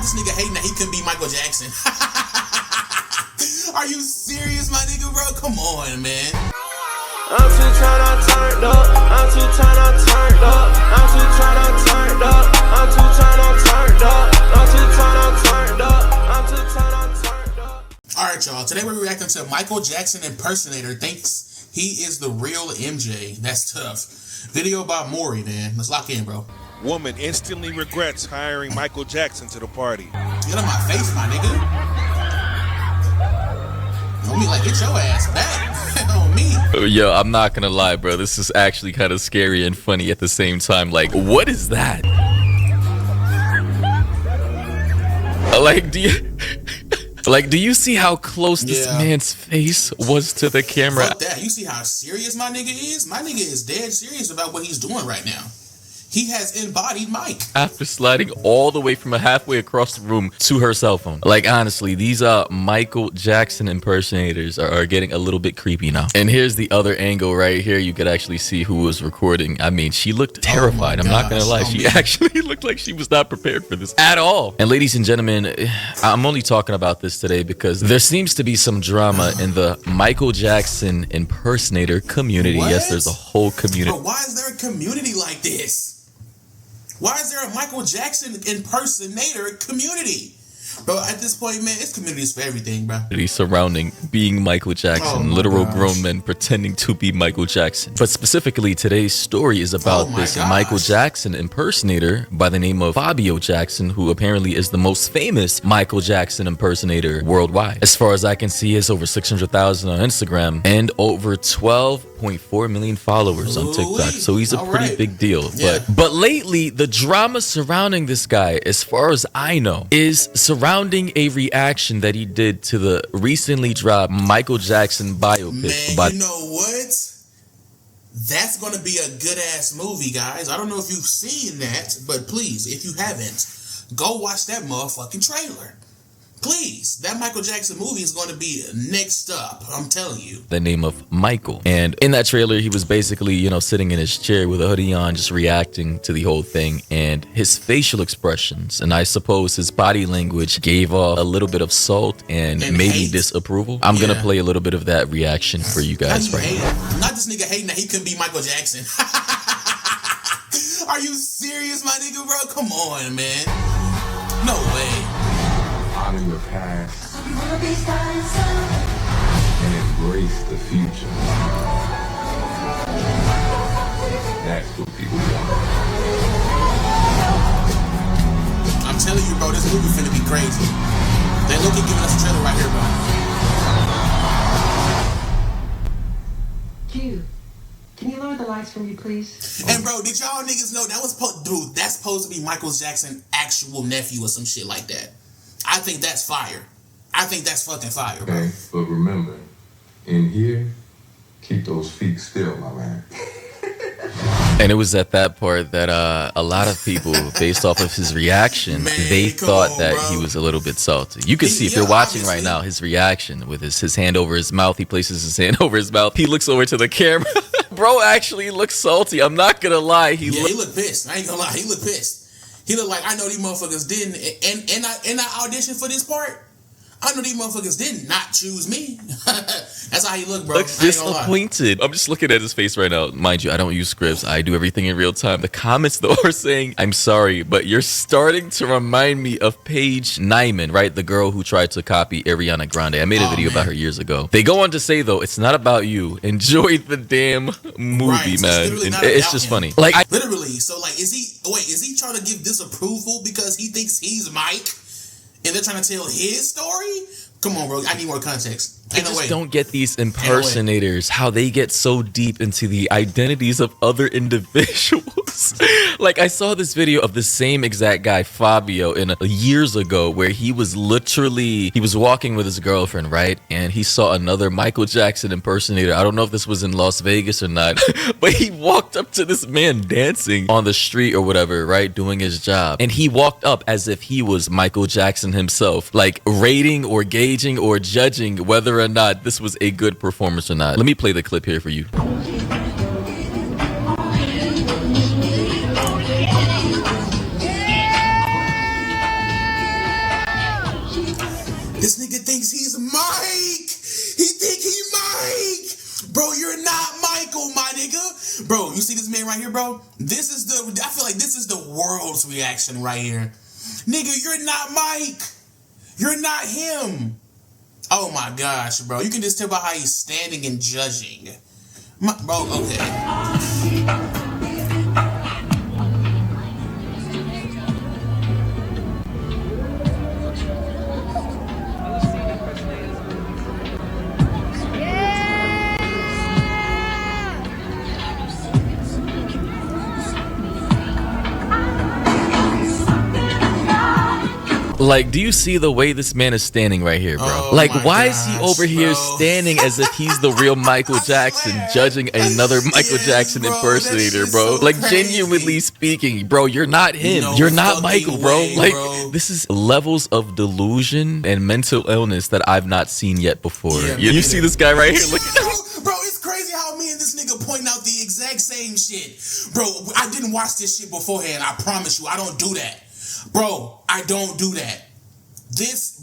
this nigga hating that he couldn't be Michael Jackson. Are you serious, my nigga, bro? Come on, man. I'm too tryna turned up. I'm too tryna turned up. I'm too tryna turned up. I'm too tryna turned up. I'm too tryna turned up. I'm too tryna turned up. All right, y'all. Today we're reacting to Michael Jackson impersonator thinks he is the real MJ. That's tough. Video about Maury, man. Let's lock in, bro. Woman instantly regrets hiring Michael Jackson to the party. Get on my face, my nigga. On me, like, get your ass back. On me. Yo, I'm not gonna lie, bro. This is actually kind of scary and funny at the same time. Like, what is that? Like, do you see how close this man's face was to the camera? Fuck that. You see how serious my nigga is? My nigga is dead serious about what he's doing right now. He has embodied Mike. After sliding all the way from halfway across the room to her cell phone. Like, honestly, these Michael Jackson impersonators are getting a little bit creepy now. And here's the other angle right here. You could actually see who was recording. I mean, she looked terrified. I'm not gonna lie. She actually looked like she was not prepared for this at all. And ladies and gentlemen, I'm only talking about this today because there seems to be some drama in the Michael Jackson impersonator community. What? Yes, there's a whole community. But why is there a community like this? Why is there a Michael Jackson impersonator community? Bro, at this point, man, it's communities for everything, bro. Surrounding being Michael Jackson, literal grown men pretending to be Michael Jackson. But specifically, today's story is about this Michael Jackson impersonator by the name of Fabio Jackson, who apparently is the most famous Michael Jackson impersonator worldwide. As far as I can see, it's over 600,000 on Instagram and over 12.4 million followers on TikTok. So he's a pretty big deal. But lately, the drama surrounding this guy, as far as I know, is surrounding a reaction that he did to the recently dropped Michael Jackson biopic. Man, you know what? That's going to be a good-ass movie, guys. I don't know if you've seen that, but please, if you haven't, go watch that motherfucking trailer. Please, that Michael Jackson movie is going to be next up, I'm telling you. The name of Michael. And in that trailer, he was basically, you know, sitting in his chair with a hoodie on, just reacting to the whole thing. And his facial expressions, and I suppose his body language, gave off a little bit of salt and maybe disapproval. I'm going to play a little bit of that reaction for you guys right now. Not this nigga hating that he couldn't be Michael Jackson. Are you serious, my nigga, bro? Come on, man. No way. Honor your past and embrace the future. That's what people want. I'm telling you, bro, this movie finna be crazy. They look at giving us a trailer right here, bro. Q, can you lower the lights for me, please? And bro, did y'all niggas know that was dude? That's supposed to be Michael Jackson's actual nephew or some shit like that. I think that's fire. I think that's fucking fire, bro. Okay, but remember, in here, keep those feet still, my man. And it was at that part that a lot of people, based off of his reaction, they thought that he was a little bit salty. You can see, if you're watching right now, his reaction with his hand over his mouth. He places his hand over his mouth. He looks over to the camera. Bro actually looks salty. I'm not gonna lie. He looked pissed. I ain't gonna lie. He looked pissed. He looked like, I know these motherfuckers didn't, and I auditioned for this part. I know these motherfuckers did not choose me. That's how he looked, bro. Looks disappointed. I'm just looking at his face right now. Mind you, I don't use scripts. I do everything in real time. The comments, though, are saying, I'm sorry, but you're starting to remind me of Paige Nyman, right? The girl who tried to copy Ariana Grande. I made a video about her years ago. They go on to say, though, it's not about you. Enjoy the damn movie, man. It's just funny. Like, literally. So, like, is he trying to give disapproval because he thinks he's Mike? And they're trying to tell his story? Come on, bro. I need more context. I just don't get these impersonators, how they get so deep into the identities of other individuals. Like, I saw this video of the same exact guy, Fabio, years ago, where he was walking with his girlfriend, right? And he saw another Michael Jackson impersonator. I don't know if this was in Las Vegas or not, but he walked up to this man dancing on the street or whatever, right? Doing his job. And he walked up as if he was Michael Jackson himself, like rating or gauging or judging whether or not this was a good performance or not. Let me play the clip here for you. Bro, you're not Michael, my nigga. Bro, you see this man right here, bro? I feel like this is the world's reaction right here. Nigga, you're not Mike. You're not him. Oh my gosh, bro. You can just tell by how he's standing and judging. Bro, okay. Like, do you see the way this man is standing right here, bro? Oh like, my why is he gosh, over here bro. standing as if he's the real Michael Jackson, judging another Michael Yes, Jackson bro, impersonator, that bro? shit's so Like, crazy. genuinely speaking, bro, you're not him. No You're not fucking Michael, bro. way, Like, bro. this is levels of delusion and mental illness that I've not seen yet before. Yeah, you see this guy right here? Look at Bro, it's crazy how me and this nigga point out the exact same shit. Bro, I didn't watch this shit beforehand. I promise you, I don't do that. Bro, I don't do that.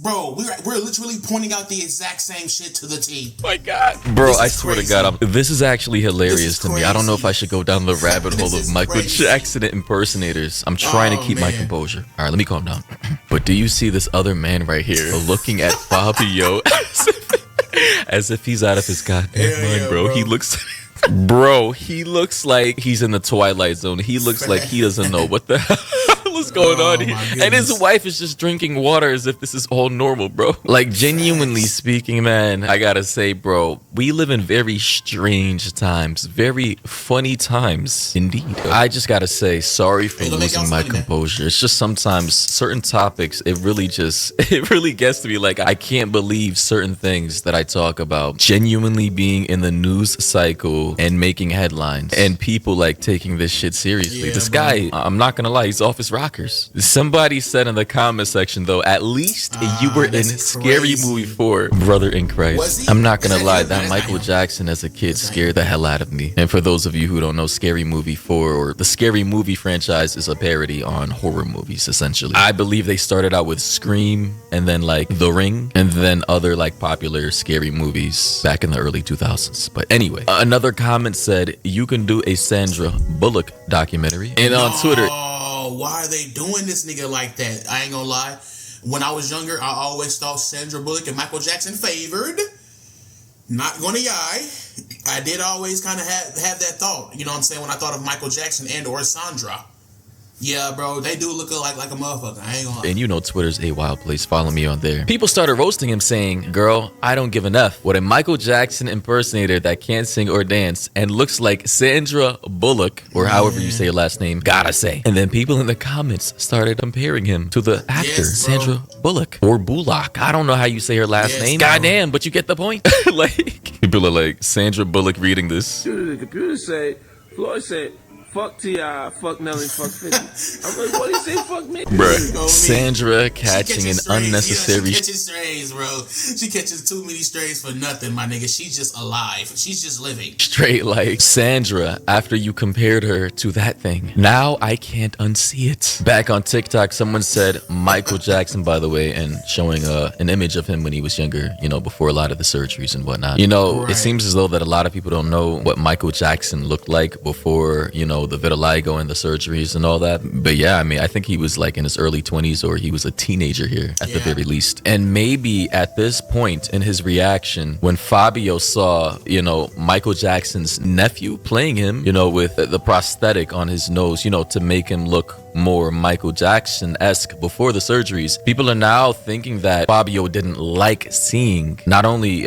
Bro, we're literally pointing out the exact same shit to the T. my God. Bro, This is I swear crazy. to God, this is actually hilarious This is to me. I don't know if I should go down the rabbit This hole is of Michael crazy. Jackson impersonators. I'm trying to keep my man. composure. All right, let me calm down. But do you see this other man right here looking at Fabio as if he's out of his goddamn Hell mind, yeah, bro? bro. He looks... Bro, he looks like he's in the Twilight Zone. He looks like he doesn't know what the hell is going Oh, on here. my And his goodness. wife is just drinking water as if this is all normal, bro. Like, genuinely speaking, man, I gotta say, bro, we live in very strange times, very funny times indeed. I just gotta say, sorry for Hey, don't make losing y'all my funny, man. composure. It's just sometimes certain topics, it really gets to me. Like, I can't believe certain things that I talk about genuinely being in the news cycle and making headlines, and people like taking this shit seriously. Yeah, This bro. guy, I'm not gonna lie, he's off his rockers. Somebody said in the comment section though, at least you were in that's Scary crazy. Movie 4, Brother in Was Christ. he? I'm not Is gonna that lie, him? that That's not Michael him. Jackson as a kid That's not scared the hell out of me. And for those of you who don't know, Scary Movie 4 or the Scary Movie franchise is a parody on horror movies essentially. I believe they started out with Scream and then like The Ring and then other like popular scary movies back in the early 2000s. But anyway, another comment said you can do a Sandra Bullock documentary. And on Twitter, Oh, why are they doing this nigga like that? I ain't gonna lie. When I was younger, I always thought Sandra Bullock and Michael Jackson favored. Not gonna lie. I did always kind of have that thought. You know what I'm saying? When I thought of Michael Jackson and or Sandra. Yeah, bro, they do look like a motherfucker. I ain't gonna lie. and you know Twitter's a wild place. Follow me on there. People started roasting him saying, girl, I don't give an F. What a Michael Jackson impersonator that can't sing or dance and looks like Sandra Bullock, or however you say her last name, gotta say. And then people in the comments started comparing him to the actor, Yes, bro. Sandra Bullock, or Bullock. I don't know how you say her last Yes, name. bro. Goddamn, but you get the point. Like, people are like, Sandra Bullock reading this. The computer said, Floyd said, fuck T.I., fuck Nelly, fuck 50. I'm like, what did he say, fuck me? Bruh, Go me. Sandra She catching an catches strays. unnecessary... Yeah, she catches strays, bro. She catches too many strays for nothing, my nigga. She's just alive. She's just living. Straight like Sandra after you compared her to that thing. Now I can't unsee it. Back on TikTok, someone said Michael Jackson, by the way, and showing an image of him when he was younger, you know, before a lot of the surgeries and whatnot. You know, Right. it seems as though that a lot of people don't know what Michael Jackson looked like before, you know, the vitiligo and the surgeries and all that. But yeah, I mean, I think he was like in his early 20s or he was a teenager here at the Yeah. very least. And maybe at this point in his reaction, when Fabio saw, you know, Michael Jackson's nephew playing him, you know, with the prosthetic on his nose, you know, to make him look more Michael Jackson-esque before the surgeries, people are now thinking that Fabio didn't like seeing not only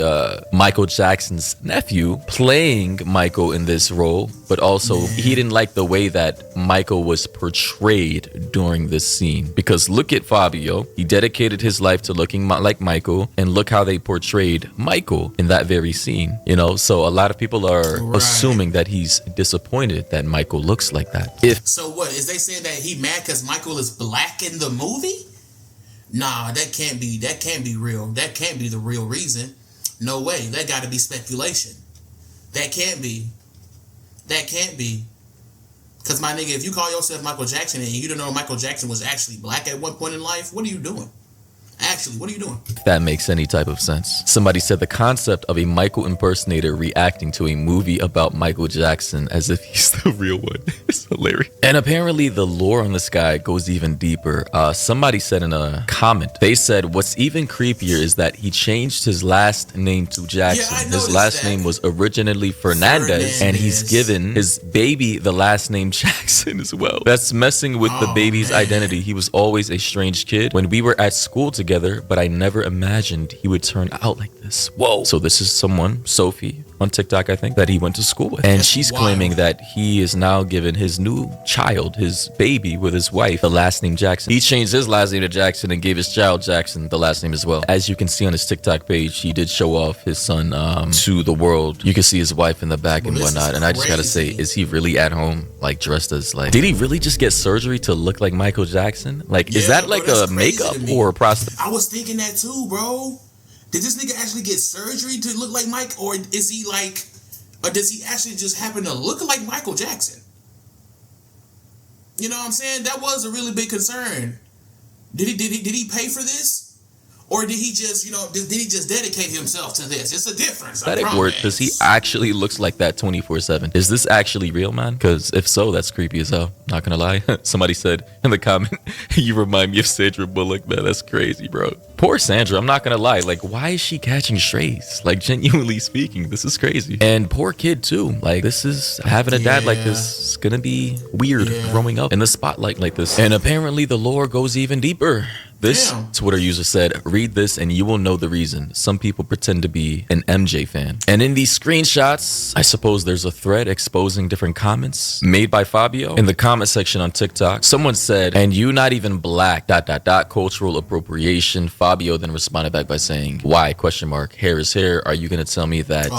Michael Jackson's nephew playing Michael in this role, but also he didn't like the way that Michael was portrayed during this scene. Because look at Fabio, he dedicated his life to looking like Michael, and look how they portrayed Michael in that very scene, you know? So a lot of people are Right. assuming that he's disappointed that Michael looks like that. If So what? Is they saying that he mad because Michael is black in the movie? Nah, that can't be real. That can't be the real reason. No way. That got to be speculation. That can't be. Because my nigga, if you call yourself Michael Jackson and you don't know Michael Jackson was actually black at one point in life, what are you doing? Actually, what are you doing? If that makes any type of sense. Somebody said the concept of a Michael impersonator reacting to a movie about Michael Jackson as if he's the real one is hilarious. And apparently the lore on this guy goes even deeper. Somebody said in a comment, they said what's even creepier is that he changed his last name to Jackson. Yeah, I his noticed last that. name was originally Fernandez, and he's given his baby the last name Jackson as well. That's messing with the baby's identity. He was always a strange kid when we were at school together, but I never imagined he would turn out like this. Whoa. So this is someone, Sophie, on TikTok, I think, that he went to school with. And she's claiming that he is now given his new child, his baby with his wife, the last name Jackson. He changed his last name to Jackson and gave his child Jackson the last name as well. As you can see on his TikTok page, he did show off his son to the world. You can see his wife in the back and whatnot. And I just gotta say, is he really at home, like dressed as like, did he really just get surgery to look like Michael Jackson? Like, is that like a makeup or a prosthetic? I was thinking that too, bro. Did this nigga actually get surgery to look like Mike, or is he like, or does he actually just happen to look like Michael Jackson? You know what I'm saying? That was a really big concern. Did he pay for this? Or did he just, did he just dedicate himself to this? It's a difference. Does he actually looks like that 24/7? Is this actually real, man? Because if so, that's creepy as hell. Not gonna lie. Somebody said in the comment, you remind me of Sandra Bullock, man. That's crazy, bro. Poor Sandra, I'm not gonna lie. Like, why is she catching strays? Like, genuinely speaking, this is crazy. And poor kid too. Like, this is having a dad like this is gonna be weird growing up in the spotlight like this. And apparently the lore goes even deeper. This Twitter user said, read this and you will know the reason. Some people pretend to be an MJ fan. And in these screenshots, I suppose there's a thread exposing different comments made by Fabio. In the comment section on TikTok, someone said, and you not even black, ... cultural appropriation. Fabio then responded back by saying, why, ? Hair is hair. Are you going to tell me that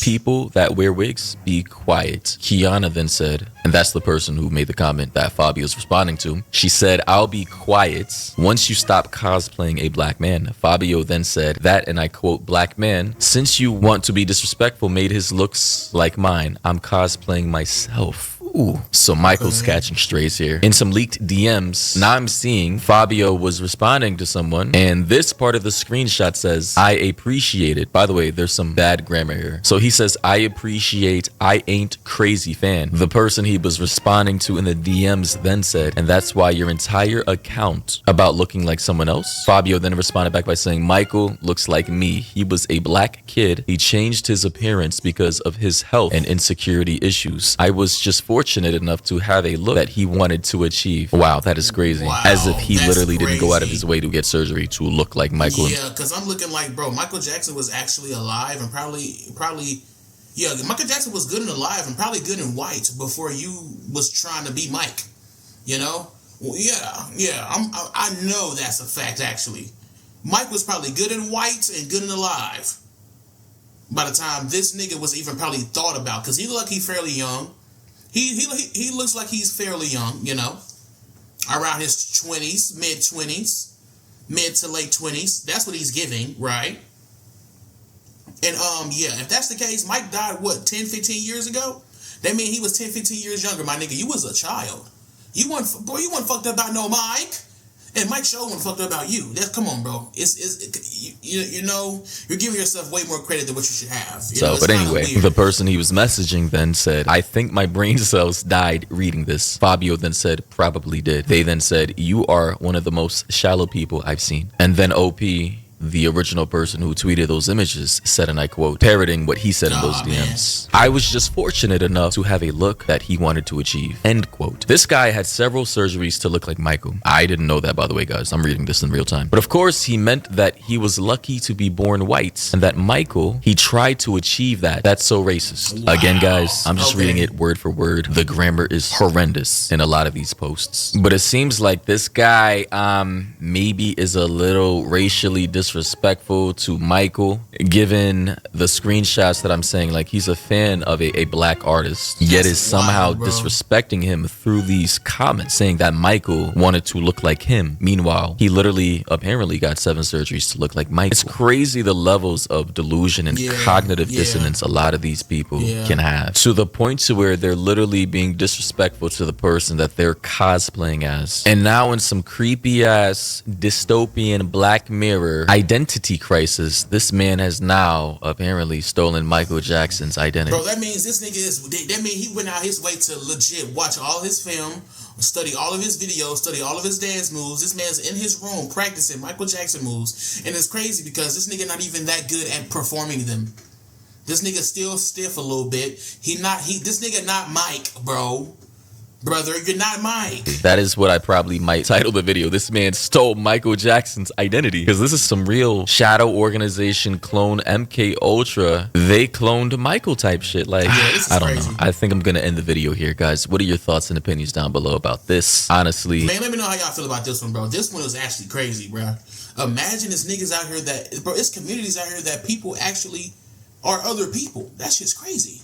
people that wear wigs? Be quiet. Kiana then said, and that's the person who made the comment that Fabio's responding to. She said, I'll be quiet once you stop cosplaying a black man. Fabio then said that, and I quote, black man, since you want to be disrespectful, made his looks like mine. I'm cosplaying myself. Ooh. So Michael's catching strays here. In some leaked DMs, now I'm seeing Fabio was responding to someone, and this part of the screenshot says, I appreciate it. By the way, there's some bad grammar here. So he says, I appreciate, I ain't crazy fan. The person he was responding to in the DMs then said, and that's why your entire account about looking like someone else? Fabio then responded back by saying, Michael looks like me. He was a black kid. He changed his appearance because of his health and insecurity issues. I was just fortunate enough to have a look that he wanted to achieve. Wow, that is crazy. Wow, as if he literally didn't go out of his way to get surgery to look like Michael. Yeah, because I'm looking like, bro, Michael Jackson was actually alive and probably, yeah, Michael Jackson was good and alive and probably good and white before you was trying to be Mike, you know? Well, yeah, I know that's a fact, actually. Mike was probably good and white and good and alive by the time this nigga was even probably thought about, because he looked like he's fairly young. He looks like he's fairly young, you know, around his 20s, mid-20s, mid to late 20s. That's what he's giving, right? And, yeah, if that's the case, Mike died, what, 10, 15 years ago? That means he was 10, 15 years younger, my nigga. You was a child. You wasn't fucked up about no Mike. And Mike Show wasn't fucked up about you. Come on, bro. You know, you're giving yourself way more credit than what you should have. But anyway, the person he was messaging then said, I think my brain cells died reading this. Fabio then said, probably did. They then said, you are one of the most shallow people I've seen. And then OP, the original person who tweeted those images, said, and I quote, parroting what he said in those DMs. I was just fortunate enough to have a look that he wanted to achieve. End quote. This guy had several surgeries to look like Michael. I didn't know that, by the way, guys. I'm reading this in real time. But of course, he meant that he was lucky to be born white and that Michael, he tried to achieve that. That's so racist. Wow. Again, guys, I'm just reading it word for word. The grammar is horrendous in a lot of these posts. But it seems like this guy maybe is a little racially disrespectful disrespectful to Michael, given the screenshots that I'm saying, like, he's a fan of a black artist, yet is somehow disrespecting him through these comments, saying that Michael wanted to look like him. Meanwhile, he literally apparently got 7 surgeries to look like Michael. It's crazy the levels of delusion and cognitive dissonance a lot of these people can have, to the point to where they're literally being disrespectful to the person that they're cosplaying as. And now in some creepy ass dystopian Black Mirror identity crisis, this man has now apparently stolen Michael Jackson's identity. Bro, that means this nigga is, that means he went out his way to legit watch all his film, study all of his videos, study all of his dance moves. This man's in his room practicing Michael Jackson moves. And it's crazy because this nigga not even that good at performing them. This nigga still stiff a little bit. This nigga not Mike, bro. Brother, you're not Mike. That is what I probably might title the video. This man stole Michael Jackson's identity. Because this is some real shadow organization clone MK Ultra. They cloned Michael type shit. Like, I don't know. I think I'm going to end the video here, guys. What are your thoughts and opinions down below about this? Honestly. Man, let me know how y'all feel about this one, bro. This one was actually crazy, bro. Imagine there's niggas out here that, bro, it's communities out here that people actually are other people. That shit's crazy.